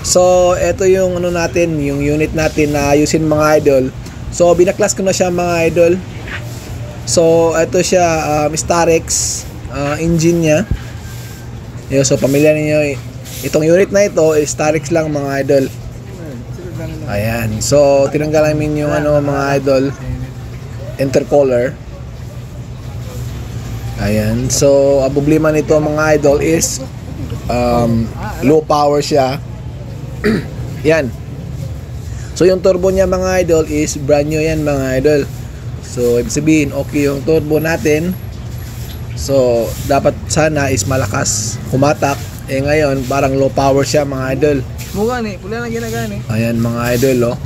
So, ito yung ano natin, yung unit natin na ayusin mga idol. So, binaklas ko na siya mga idol. So, ito siya, Starex engine niya. So, pamilya niyo, itong unit na ito is Starex lang mga idol. Ayan. So, tinanggal namin yung ano mga idol, intercooler. Ayan. So, ang problema nito mga idol is low power siya. Yan. So, yung turbo niya mga idol is brand new yan mga idol. So, ibig sabihin, okay yung turbo natin. So, dapat sana is malakas kumatak. Eh ngayon, parang low power siya mga idol. Mukha ni, pula na ginagani. Ayan mga idol, oh.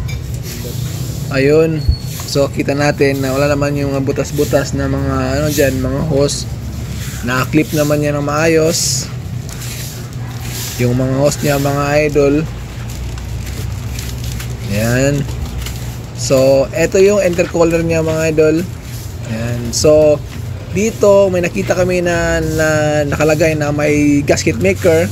Ayun. So, kita natin na wala naman yung butas-butas na mga ano dyan, mga hose. Na-clip naman yan ng maayos. Yung mga hose niya mga idol. Ayan. So, eto yung intercooler niya mga idol. Ayan. So, dito may nakita kami na nakalagay na may gasket maker.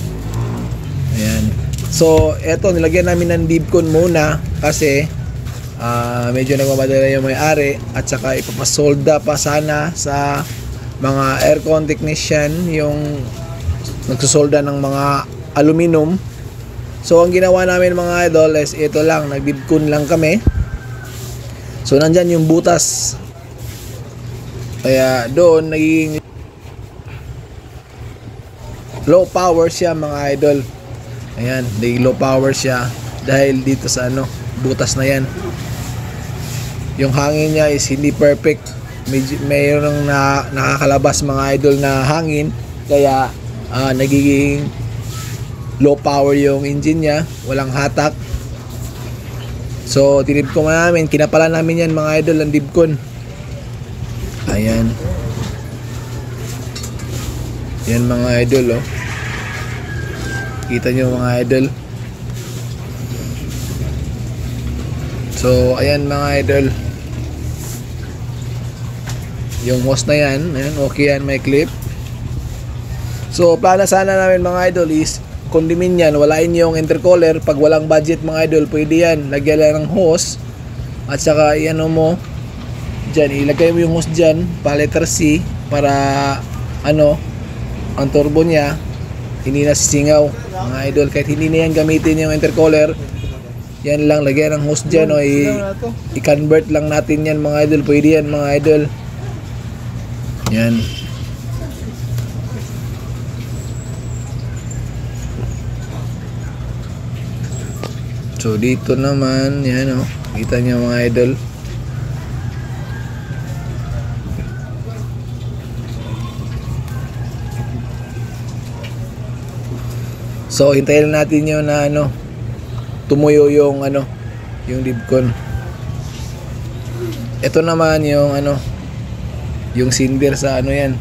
Ayan. So, eto nilagyan namin ng dibcon muna kasi medyo nagmamadala yung may-ari at saka ipapasolda pa sana sa mga aircon technician yung nagsusolda ng mga aluminum. So, ang ginawa namin mga idol is ito lang, nagdibcon lang kami. So, nandyan yung butas. Kaya doon naging low power siya mga idol. Ayan, naging low power siya dahil dito sa ano, butas na yan. Yung hangin niya is hindi perfect. Mayroong nakakalabas mga idol na hangin. Kaya nagiging low power yung engine niya. Walang hatak. So, tinibcon namin. Kinapalan namin yan mga idol ang dibcon. Ayan. Yan mga idol, oh. Kita nyo mga idol. So, ayan mga idol. Yung hose na yan, ayan, okay yan, may clip. So, plana sana namin mga idol is kondimin yan, walain yung intercooler. Pag walang budget mga idol, pwede yan. Lagyan lang ng hose. At saka, ano mo, dyan, ilagay mo yung hose dyan, pa letter C, para, ano, ang turbo niya, hindi na sisingaw, mga idol. Kahit hindi na yan gamitin yung intercooler, yan lang, lagyan ng hose dyan, o i-convert lang natin yan, mga idol. Pwede yan, mga idol. Yan. So, dito naman, yan, o. Kita nyo, mga idol. So, hintayin natin yun na ano, tumuyo yung ano, yung dibcon. Ito naman yung ano, yung cinder sa ano yan,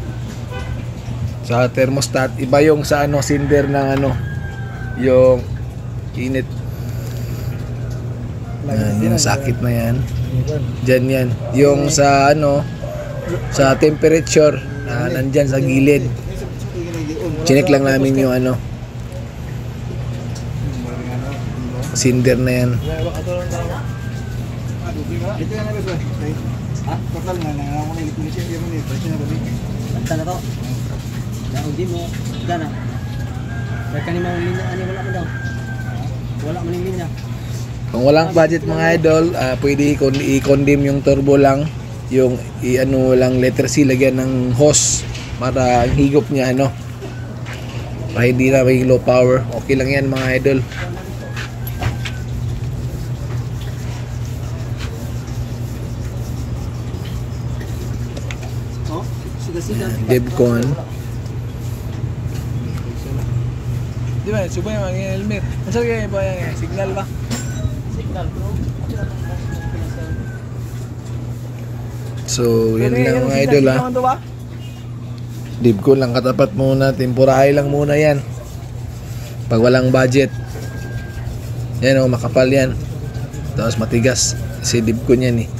sa thermostat. Iba yung sa ano, cinder ng ano, yung init. Yung sakit na yan. Dyan yan. Yung sa ano, sa temperature, nandyan sa gilid. Chinek lang namin yung ano, cinder na yan. Kung walang budget mga idol, pwede i-condemn yung turbo lang, yung i-ano lang letter C, lagyan ng hose para ang higop niya ano, para hindi na may low power. Okay lang yan mga idol. Dibcon. Di ba, subay yung mga helmet. Ang sabi kayo ba yung signal ba? Signal bro. So, yan lang mga idol ha. Dibcon lang katapat muna. Temporahe lang muna yan. Pag walang budget. Yan o, makapal yan. Tapos matigas. Kasi dibcon yan eh.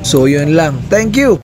So, yun lang. Thank you!